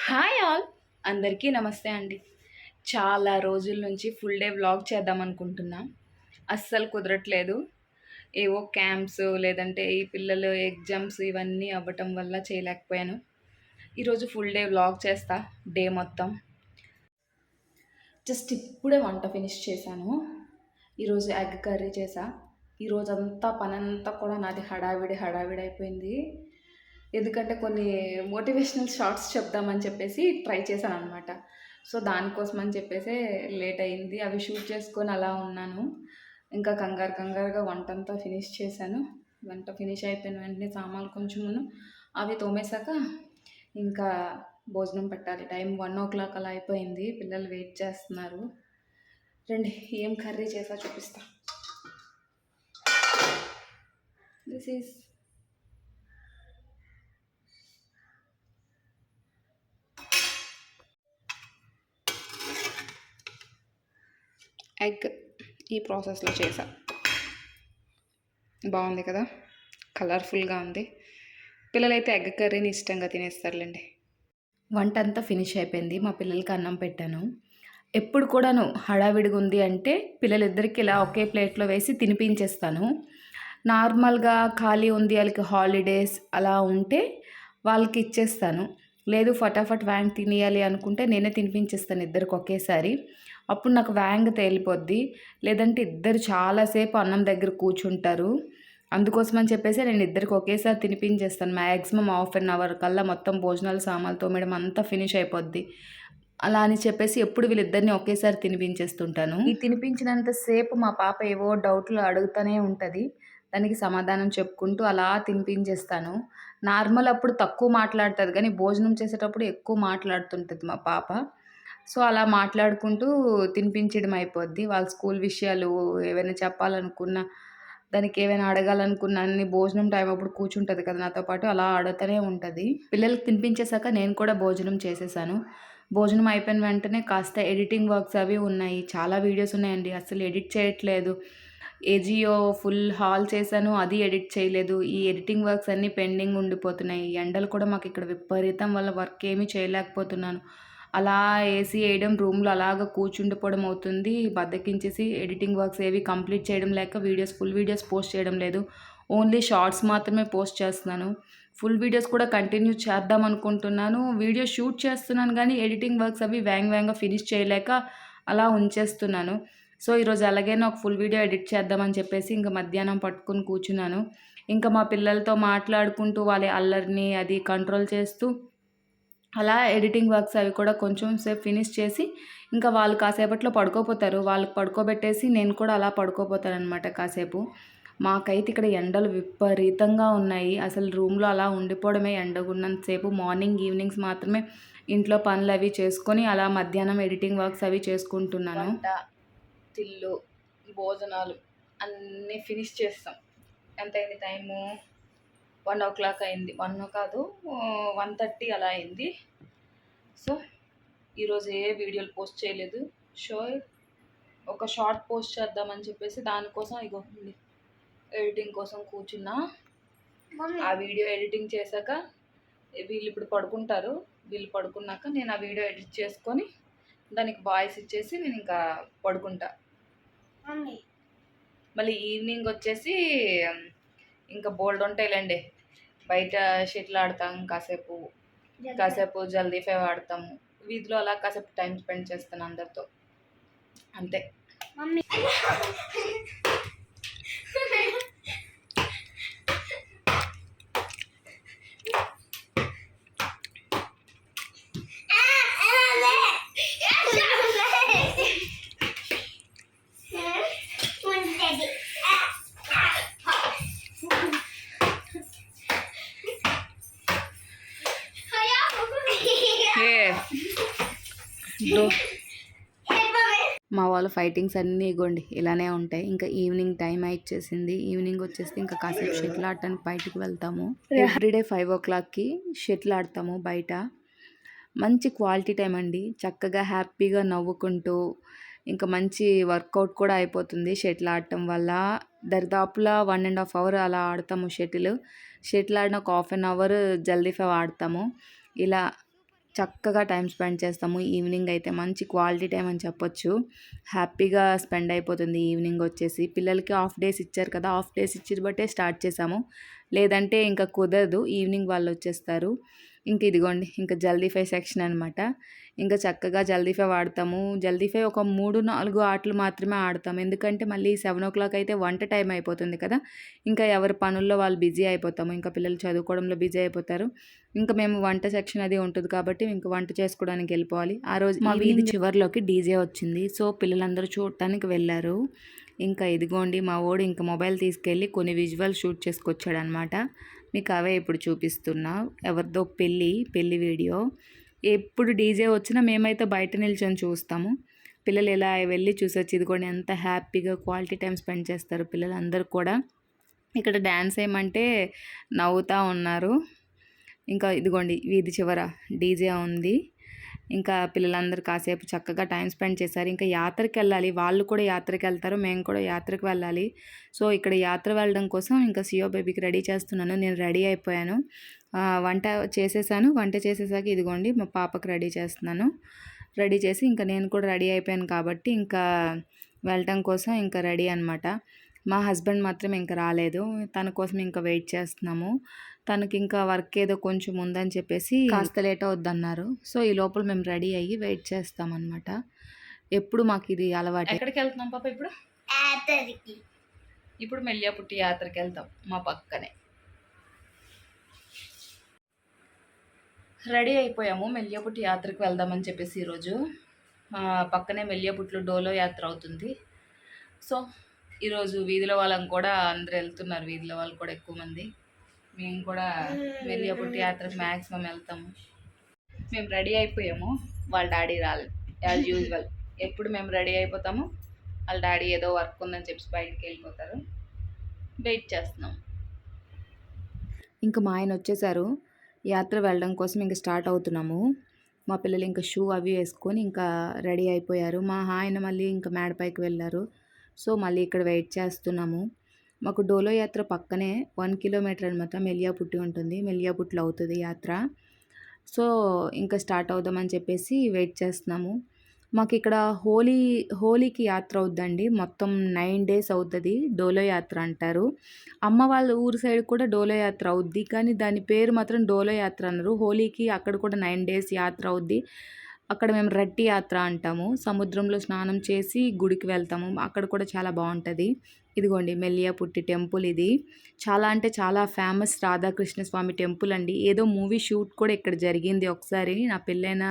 Hi all, అందరికీ నమస్తే అండి. చాలా రోజుల నుంచి ఫుల్ డే వ్లాగ్ చేద్దాం అనుకుంటున్నా. అస్సలు కుదరట్లేదు. ఏవో క్యాంప్స్ లేదంటే ఈ పిల్లలు ఎగ్జామ్స్ ఇవన్నీ అవ్వటం వల్ల చేయలేకపోయాను. ఈరోజు ఫుల్ డే వ్లాగ్ చేస్తా, డే మొత్తం. జస్ట్ ఇప్పుడే వంట ఫినిష్ చేశాను. ఈరోజు ఎగ్ కర్రీ చేసా. ఈరోజంతా పనంతా కూడా నాది హడావిడి అయిపోయింది. ఎందుకంటే కొన్ని మోటివేషనల్ షార్ట్స్ చెప్దామని చెప్పేసి ట్రై చేశాను అనమాట. సో దానికోసం అని చెప్పేసి లేట్ అయింది. అవి షూట్ చేసుకొని అలా ఉన్నాను. ఇంకా కంగారుగా వంటంతా ఫినిష్ చేశాను. వంట ఫినిష్ అయిపోయిన వెంటనే సామాన్లు కొంచెమును అవి తోమేశాక ఇంకా భోజనం పెట్టాలి. టైం 1:00 అలా అయిపోయింది. పిల్లలు వెయిట్ చేస్తున్నారు. రండి, ఏం కర్రీ చేసా చూపిస్తా. This is egg. ఈ ప్రాసెస్లో చేసా. బాగుంది కదా, కలర్ఫుల్గా ఉంది. పిల్లలైతే ఎగ్ కర్రీని ఇష్టంగా తినేస్తారులేండి. వంట అంతా ఫినిష్ అయిపోయింది. మా పిల్లలకి అన్నం పెట్టాను. ఎప్పుడు కూడాను హడావిడిగా ఉంది అంటే పిల్లలిద్దరికి ఇలా ఒకే ప్లేట్లో వేసి తినిపించేస్తాను. నార్మల్గా ఖాళీ ఉంది, వాళ్ళకి హాలిడేస్ అలా ఉంటే వాళ్ళకి ఇచ్చేస్తాను. లేదు ఫటాఫట్ వ్యాంగ్ తినేయాలి అనుకుంటే నేనే తినిపించేస్తాను ఇద్దరికి ఒకేసారి. అప్పుడు నాకు వ్యాంగ్ తేలిపోద్ది. లేదంటే ఇద్దరు చాలాసేపు అన్నం దగ్గర కూర్చుంటారు. అందుకోసం అని చెప్పేసి నేను ఇద్దరికి ఒకేసారి తినిపించేస్తాను. మ్యాక్సిమం 1/2 అవర్ కల్లా మొత్తం భోజనాలు సామాన్లు తోమేయడం అంతా ఫినిష్ అయిపోద్ది. అలా అని చెప్పేసి ఎప్పుడు వీళ్ళిద్దరిని ఒకేసారి తినిపించేస్తుంటాను. ఈ తినిపించినంతసేపు మా పాప ఏవో డౌట్లు అడుగుతూనే ఉంటుంది. దానికి సమాధానం చెప్పుకుంటూ అలా తినిపించేస్తాను. నార్మల్ అప్పుడు తక్కువ మాట్లాడుతుంది కానీ భోజనం చేసేటప్పుడు ఎక్కువ మాట్లాడుతుంటుంది మా పాప. సో అలా మాట్లాడుకుంటూ తినిపించడం అయిపోద్ది. వాళ్ళ స్కూల్ విషయాలు ఏవైనా చెప్పాలనుకున్నా, దానికి ఏవైనా అడగాలనుకున్నా అన్ని భోజనం టైం అప్పుడు కూర్చుంటుంది కదా నాతో పాటు, అలా ఆడుతూనే ఉంటుంది. పిల్లలకి తినిపించేశాక నేను కూడా భోజనం చేసేసాను. భోజనం అయిపోయిన వెంటనే కాస్త ఎడిటింగ్ వర్క్స్ అవి ఉన్నాయి. చాలా వీడియోస్ ఉన్నాయండి, అసలు ఎడిట్ చేయట్లేదు. ఏజియో ఫుల్ హాల్ చేశాను, అది ఎడిట్ చేయలేదు. ఈ ఎడిటింగ్ వర్క్స్ అన్నీ పెండింగ్ ఉండిపోతున్నాయి. ఎండలు కూడా మాకు ఇక్కడ విపరీతం వల్ల వర్క్ ఏమీ చేయలేకపోతున్నాను. అలా ఏసీ వేయడం, రూమ్లో అలాగ కూర్చుండిపోవడం అవుతుంది. బద్దకించేసి ఎడిటింగ్ వర్క్స్ ఏవి కంప్లీట్ చేయడం లేక ఫుల్ వీడియోస్ పోస్ట్ చేయడం లేదు. ఓన్లీ షార్ట్స్ మాత్రమే పోస్ట్ చేస్తున్నాను. ఫుల్ వీడియోస్ కూడా కంటిన్యూ చేద్దాం అనుకుంటున్నాను. వీడియో షూట్ చేస్తున్నాను కానీ ఎడిటింగ్ వర్క్స్ అవి వేగంగా ఫినిష్ చేయలేక అలా ఉంచేస్తున్నాను. సో ఈరోజు ఎలాగైనా ఒక ఫుల్ వీడియో ఎడిట్ చేద్దామని చెప్పేసి ఇంకా మధ్యాహ్నం పట్టుకుని కూర్చున్నాను. ఇంకా మా పిల్లలతో మాట్లాడుకుంటూ వాళ్ళ అల్లరిని అది కంట్రోల్ చేస్తూ అలా ఎడిటింగ్ వర్క్స్ అవి కూడా కొంచెం సేపు ఫినిష్ చేసి ఇంకా వాళ్ళు కాసేపట్లో పడుకోపోతారు. వాళ్ళకి పడుకోబెట్టేసి నేను కూడా అలా పడుకోపోతానన్నమాట కాసేపు. మాకైతే ఇక్కడ ఎండలు విపరీతంగా ఉన్నాయి. అసలు రూమ్లో అలా ఉండిపోవడమే ఎండగున్నంతసేపు. మార్నింగ్ ఈవినింగ్స్ మాత్రమే ఇంట్లో పనులు అవి చేసుకొని అలా మధ్యాహ్నం ఎడిటింగ్ వర్క్స్ అవి చేసుకుంటున్నాను. తిల్లు భోజనాలు అన్నీ ఫినిష్ చేస్తాం. ఎంత అయింది టైము? 1:00 అయింది. 1 కాదు 1:30 అలా అయింది. సో ఈరోజు ఏ వీడియోలు పోస్ట్ చేయలేదు. ఒక షార్ట్ పోస్ట్ చేద్దామని చెప్పేసి దానికోసం ఇగో ఎడిటింగ్ కోసం కూర్చున్నా. ఆ వీడియో ఎడిటింగ్ చేశాక వీళ్ళు ఇప్పుడు పడుకుంటారు. వీళ్ళు పడుకున్నాక నేను ఆ వీడియో ఎడిట్ చేసుకొని దానికి వాయిస్ ఇచ్చేసి నేను ఇంకా పడుకుంటా. మళ్ళీ ఈవినింగ్ వచ్చేసి ఇంకా బోల్డ్ ఉంటాయిలేండి. బయట షటిల్ ఆడతాం, కాసేపు జల్దీ ఫైవ్ ఆడతాము. వీధిలో అలా కాసేపు టైం స్పెండ్ చేస్తాను అందరితో, అంతే. మా వాళ్ళ ఫైటింగ్స్ అన్నీ ఇగోండి ఇలానే ఉంటాయి. ఇంకా ఈవినింగ్ టైం వచ్చేసింది. ఈవినింగ్ వచ్చేస్తే ఇంకా కాసేపు షటిల్ ఆడటానికి బయటకు వెళ్తాము. ఎవ్రీడే 5:00కి షటిల్ ఆడతాము బయట. మంచి క్వాలిటీ టైం అండి. చక్కగా హ్యాపీగా నవ్వుకుంటూ ఇంకా మంచి వర్కౌట్ కూడా అయిపోతుంది షటిల్ ఆడటం వల్ల. దరిదాపులా 1.5 అవర్ అలా ఆడతాము షటిల్ ఆడిన ఒక 1/2 అవర్ జల్దీ ఫైవ్ ఆడతాము. ఇలా చక్కగా టైం స్పెండ్ చేస్తాము. ఈవినింగ్ అయితే మంచి క్వాలిటీ టైం అని చెప్పొచ్చు. హ్యాపీగా స్పెండ్ అయిపోతుంది ఈవినింగ్ వచ్చేసి. పిల్లలకి హాఫ్ డేస్ ఇచ్చారు కదా! హాఫ్ డేస్ ఇచ్చి బట్టే స్టార్ట్ చేసాము. లేదంటే ఇంకా కుదరదు. ఈవినింగ్ వాళ్ళొచ్చేస్తారు. ఇంక ఇదిగోండి ఇంక జల్దీ ఫై సెక్షన్ అనమాట. ఇంకా చక్కగా జల్దీ ఫై వాడతాము. జల్దీ ఫై ఒక 3, 4 ఆటలు మాత్రమే ఆడతాము. ఎందుకంటే మళ్ళీ 7:00 అయితే వంట టైం అయిపోతుంది కదా! ఇంకా ఎవరి పనుల్లో వాళ్ళు బిజీ అయిపోతాము. ఇంకా పిల్లలు చదువుకోవడంలో బిజీ అయిపోతారు. ఇంకా మేము వంట సెక్షన్ అది ఉంటుంది కాబట్టి ఇంక వంట చేసుకోవడానికి వెళ్ళిపోవాలి. ఆ రోజు మా వీధి చివరిలోకి డీజే వచ్చింది. సో పిల్లలందరూ చూడటానికి వెళ్ళారు. ఇంకా ఇదిగోండి మా వోడు ఇంక మొబైల్ తీసుకెళ్ళి కొన్ని విజువల్ షూట్ చేసుకొచ్చాడనమాట. మీకు అవే ఇప్పుడు చూపిస్తున్నా. ఎవరిదో పెళ్ళి వీడియో. ఎప్పుడు డీజే వచ్చినా మేమైతే బయట నిల్చొని చూస్తాము. పిల్లలు ఇలా వెళ్ళి చూసొచ్చి ఇదిగోండి ఎంత హ్యాపీగా క్వాలిటీ టైం స్పెండ్ చేస్తారు పిల్లలందరూ కూడా. ఇక్కడ డ్యాన్స్ ఏమంటే నవ్వుతూ ఉన్నారు. ఇంకా ఇదిగోండి వీధి చివర డీజే ఉంది. ఇంకా పిల్లలందరూ కాసేపు చక్కగా టైం స్పెండ్ చేశారు. ఇంకా యాత్రకి వెళ్ళాలి. వాళ్ళు కూడా యాత్రకి వెళ్తారు. మేము కూడా యాత్రకు వెళ్ళాలి. సో ఇక్కడ యాత్ర వెళ్ళడం కోసం ఇంకా సియో బేబీకి రెడీ చేస్తున్నాను. నేను రెడీ అయిపోయాను. వంట చేసేసాను. వంట చేసేసాక ఇదిగోండి మా పాపకు రెడీ చేస్తున్నాను. రెడీ చేసి ఇంకా నేను కూడా రెడీ అయిపోయాను కాబట్టి ఇంకా వెళ్ళటం కోసం ఇంకా రెడీ అనమాట. మా హస్బెండ్ మాత్రం ఇంకా రాలేదు. తన కోసం ఇంకా వెయిట్ చేస్తున్నాము. తనకి ఇంకా వర్క్ ఏదో కొంచెం ఉందని చెప్పేసి కాస్త లేట్ అవుద్దన్నారు. సో ఈ లోపల మేము రెడీ అయ్యి వెయిట్ చేస్తామన్నమాట. ఎప్పుడు మాకు ఇది అలవాటు. ఎక్కడికి వెళ్తున్నాం పాప ఇప్పుడు? యాత్రకి. ఇప్పుడు మెల్లియాపుట్టి యాత్రకి వెళ్తాం మా పక్కనే. రెడీ అయిపోయాము. మెల్లియాపుట్టి యాత్రకు వెళ్దామని చెప్పేసి ఈరోజు పక్కనే మెల్లియాపుట్లో డోలో యాత్ర అవుతుంది. సో ఈరోజు వీధిలో వాళ్ళని కూడా అందరు వెళ్తున్నారు. వీధిలో వాళ్ళు కూడా ఎక్కువ మంది. మేము కూడా మెల్లియాపుట్టి యాత్రకు మ్యాక్సిమం వెళ్తాము. మేము రెడీ అయిపోయాము. వాళ్ళ డాడీ రాలేదు యాజ్ యూజువల్. ఎప్పుడు మేము రెడీ అయిపోతాము, వాళ్ళ డాడీ ఏదో వర్క్ ఉందని చెప్పి బయటికి వెళ్ళిపోతారు. వెయిట్ చేస్తున్నాం. ఇంకా మా ఆయన వచ్చేసారు. యాత్ర వెళ్ళడం కోసం ఇంకా స్టార్ట్ అవుతున్నాము. మా పిల్లలు ఇంకా షూ అవి వేసుకొని ఇంకా రెడీ అయిపోయారు. మా ఆయన మళ్ళీ ఇంకా మేడపైకి వెళ్ళారు. సో మళ్ళీ ఇక్కడ వెయిట్ చేస్తున్నాము. మాకు డోలో యాత్ర పక్కనే 1 కిలోమీటర్ అనమాట మెల్లియాపుట్టి ఉంటుంది. మెల్లియాపుట్లో అవుతుంది యాత్ర. సో ఇంకా స్టార్ట్ అవుదామని చెప్పేసి వెయిట్ చేస్తున్నాము. మాకు ఇక్కడ హోలీకి యాత్ర అవుద్దండి. మొత్తం 9 డేస్ అవుతుంది. డోలో యాత్ర అంటారు. అమ్మ వాళ్ళ ఊరు సైడ్ కూడా డోలో యాత్ర అవుద్ది. కానీ దాని పేరు మాత్రం డోలో యాత్ర అన్నారు. హోలీకి అక్కడ కూడా 9 డేస్ యాత్ర అవుద్ది. అక్కడ మేము రట్టి యాత్ర అంటాము. సముద్రంలో స్నానం చేసి గుడికి వెళ్తాము. అక్కడ కూడా చాలా బాగుంటుంది. ఇదిగోండి మెల్లియాపుట్టి టెంపుల్ ఇది. చాలా అంటే చాలా ఫేమస్ రాధాకృష్ణ స్వామి టెంపుల్ అండి. ఏదో మూవీ షూట్ కూడా ఇక్కడ జరిగింది ఒకసారి. నా పెళ్ళైన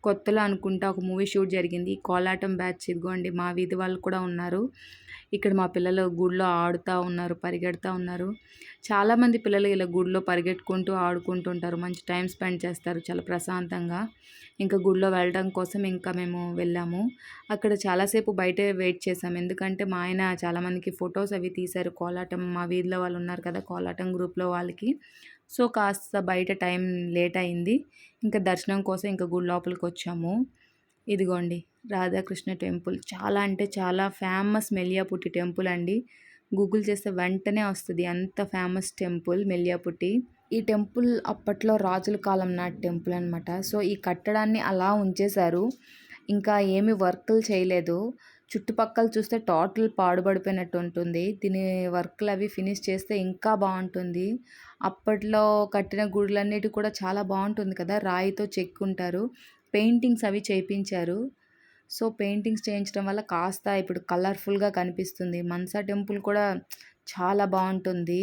కొత్తలో అనుకుంటా ఒక మూవీ షూట్ జరిగింది. కోలాటం బ్యాచ్ ఇదిగోండి మా వీధి వాళ్ళు కూడా ఉన్నారు. ఇక్కడ మా పిల్లలు గుడిలో ఆడుతూ ఉన్నారు, పరిగెడుతూ ఉన్నారు. చాలామంది పిల్లలు ఇలా గుడిలో పరిగెట్టుకుంటూ ఆడుకుంటూ ఉంటారు. మంచి టైం స్పెండ్ చేస్తారు చాలా ప్రశాంతంగా. ఇంకా గుడిలో వెళ్ళడం కోసం ఇంకా మేము వెళ్ళాము. అక్కడ చాలాసేపు బయటే వెయిట్ చేసాము. ఎందుకంటే మా ఆయన చాలామందికి ఫొటోస్ అవి తీశారు. కోలాటం మా వీధిలో వాళ్ళు ఉన్నారు కదా కోలాటం గ్రూప్లో వాళ్ళకి. సో కాస్త బయట టైం లేట్ అయింది. ఇంకా దర్శనం కోసం ఇంకా గుడి లోపలికి వచ్చాము. ఇదిగోండి రాధాకృష్ణ టెంపుల్. చాలా అంటే చాలా ఫేమస్ మెల్లియాపుట్టి టెంపుల్ అండి. గూగుల్ చేస్తే వెంటనే వస్తుంది. అంత ఫేమస్ టెంపుల్ మెల్లియాపుట్టి. ఈ టెంపుల్ అప్పట్లో రాజుల కాలం నాటి టెంపుల్ అనమాట. సో ఈ కట్టడాన్ని అలా ఉంచేశారు. ఇంకా ఏమి వర్కులు చేయలేదు. చుట్టుపక్కల చూస్తే టోటల్ పాడుబడిపోయినట్టు ఉంటుంది. దీని వర్క్లు అవి ఫినిష్ చేస్తే ఇంకా బాగుంటుంది. అప్పట్లో కట్టిన గుడులన్నిటి కూడా చాలా బాగుంటుంది కదా, రాయితో చెక్కుంటారు. పెయింటింగ్స్ అవి చేయించారు. సో పెయింటింగ్స్ చేయించడం వల్ల కాస్త ఇప్పుడు కలర్ఫుల్గా కనిపిస్తుంది. మనసా టెంపుల్ కూడా చాలా బాగుంటుంది.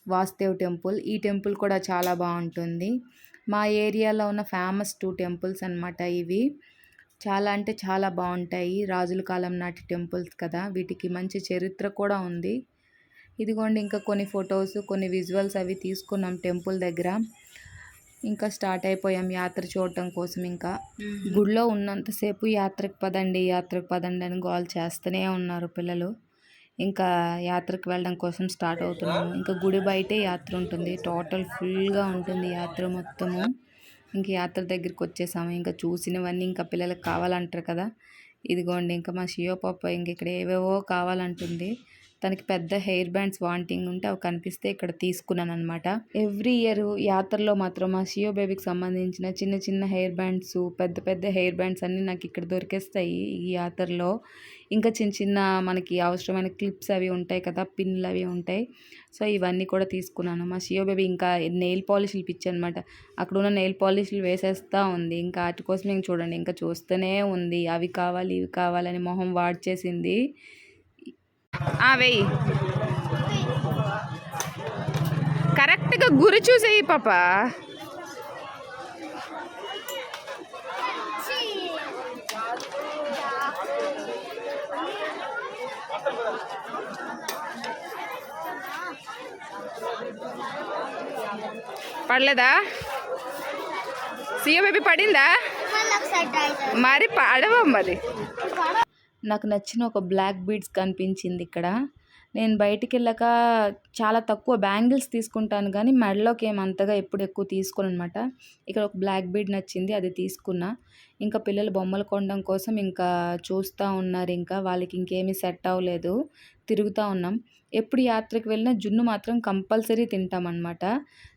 వాసుదేవ్ టెంపుల్, ఈ టెంపుల్ కూడా చాలా బాగుంటుంది. మా ఏరియాలో ఉన్న ఫేమస్ 2 టెంపుల్స్ అనమాట ఇవి. చాలా అంటే చాలా బాగుంటాయి. రాజుల కాలం నాటి టెంపుల్స్ కదా, వీటికి మంచి చరిత్ర కూడా ఉంది. ఇదిగోండి ఇంకా కొన్ని ఫొటోస్ కొన్ని విజువల్స్ అవి తీసుకున్నాం టెంపుల్ దగ్గర. ఇంకా స్టార్ట్ అయిపోయాం యాత్ర చూడటం కోసం. ఇంకా గుడిలో ఉన్నంతసేపు యాత్రకు పదండి అని గోల్ చేస్తూనే ఉన్నారు పిల్లలు. ఇంకా యాత్రకు వెళ్ళడం కోసం స్టార్ట్ అవుతున్నాము. ఇంకా గుడి బయటే యాత్ర ఉంటుంది. టోటల్ ఫుల్గా ఉంటుంది యాత్ర మొత్తము. ఇంక యాత్ర దగ్గరికి వచ్చేసాము. ఇంకా చూసినవన్నీ ఇంకా పిల్లలకు కావాలంటారు కదా. ఇదిగోండి ఇంకా మా షియో పాప ఇంక ఇక్కడ ఏవేవో కావాలంటుంది. తనకి పెద్ద హెయిర్ బ్యాండ్స్ వాంటింగ్ ఉంటే అవి కనిపిస్తే ఇక్కడ తీసుకున్నాను అనమాట. ఎవ్రీ ఇయర్ యాత్రలో మాత్రం మా షియో బేబీకి సంబంధించిన చిన్న చిన్న హెయిర్ బ్యాండ్స్, పెద్ద పెద్ద హెయిర్ బ్యాండ్స్ అన్నీ నాకు ఇక్కడ దొరికేస్తాయి ఈ యాత్రలో. ఇంకా చిన్న చిన్న మనకి అవసరమైన క్లిప్స్ అవి ఉంటాయి కదా, పిన్లు అవి ఉంటాయి. సో ఇవన్నీ కూడా తీసుకున్నాను. మా షియో బేబీ ఇంకా నెయిల్ పాలిష్లు పిచ్చి అనమాట. అక్కడ ఉన్న నెయిల్ పాలిష్లు వేసేస్తూ ఉంది. ఇంకా వాటి కోసం ఇంక చూడండి, ఇంకా చూస్తూనే ఉంది. అవి కావాలి ఇవి కావాలని మొహం వాడ్చేసింది. వెయ్యి కరెక్ట్గా గురి చూసేయి పాప. పడలేదా? సియో బేబీ పడిందా? మరి పడవ మరి. నాకు నచ్చిన ఒక బ్లాక్ బీడ్స్ కనిపించింది ఇక్కడ. నేను బయటికి వెళ్ళాక చాలా తక్కువ బ్యాంగిల్స్ తీసుకుంటాను కానీ మెడలోకి ఏమంతగా ఎప్పుడు ఎక్కువ తీసుకోను అనమాట. ఇక్కడ ఒక బ్లాక్ బీడ్ నచ్చింది, అది తీసుకున్నా. ఇంకా పిల్లలు బొమ్మలు కొనడం కోసం ఇంకా చూస్తూ ఉన్నారు. ఇంకా వాళ్ళకి ఇంకేమీ సెట్ అవ్వలేదు, తిరుగుతూ ఉన్నాం. ఎప్పుడు యాత్రకు వెళ్ళినా జున్ను మాత్రం కంపల్సరీ తింటామన్నమాట.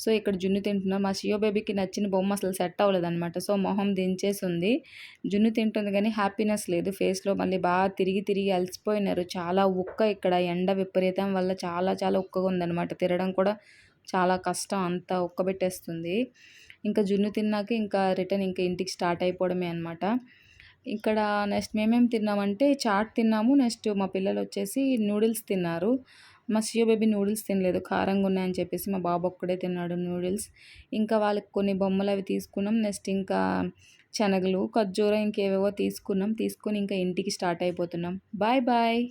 సో ఇక్కడ జున్ను తింటున్నాం. మా షియో బేబీకి నచ్చిన బొమ్మ అసలు సెట్ అవ్వలేదన్నమాట. సో మొహం దించేసి ఉంది. జున్ను తింటుంది కానీ హ్యాపీనెస్ లేదు ఫేస్లో. మళ్ళీ బాగా తిరిగి తిరిగి అలసిపోయినారు. చాలా ఉక్క ఇక్కడ ఎండ విపరీతం వల్ల చాలా చాలా ఉక్కగా ఉందన్నమాట. తిరగడం కూడా చాలా కష్టం, అంతా ఉక్కబెట్టేస్తుంది. ఇంకా జున్ను తిన్నాక ఇంకా రిటర్న్ ఇంకా ఇంటికి స్టార్ట్ అయిపోవడమే అనమాట. ఇక్కడ నెక్స్ట్ మేమేం తిన్నామంటే చాట్ తిన్నాము. నెక్స్ట్ మా పిల్లలు వచ్చేసి నూడిల్స్ తిన్నారు. మా షియో బేబీ నూడిల్స్ తినలేదు, కారంగా ఉన్నాయని చెప్పేసి మా బాబు ఒక్కడే తిన్నాడు నూడిల్స్. ఇంకా వాళ్ళకి కొన్ని బొమ్మలు అవి తీసుకున్నాం. నెక్స్ట్ ఇంకా శనగలు, ఖర్జూర ఇంకేవేవో తీసుకున్నాం. తీసుకొని ఇంకా ఇంటికి స్టార్ట్ అయిపోతున్నాం. Bye bye.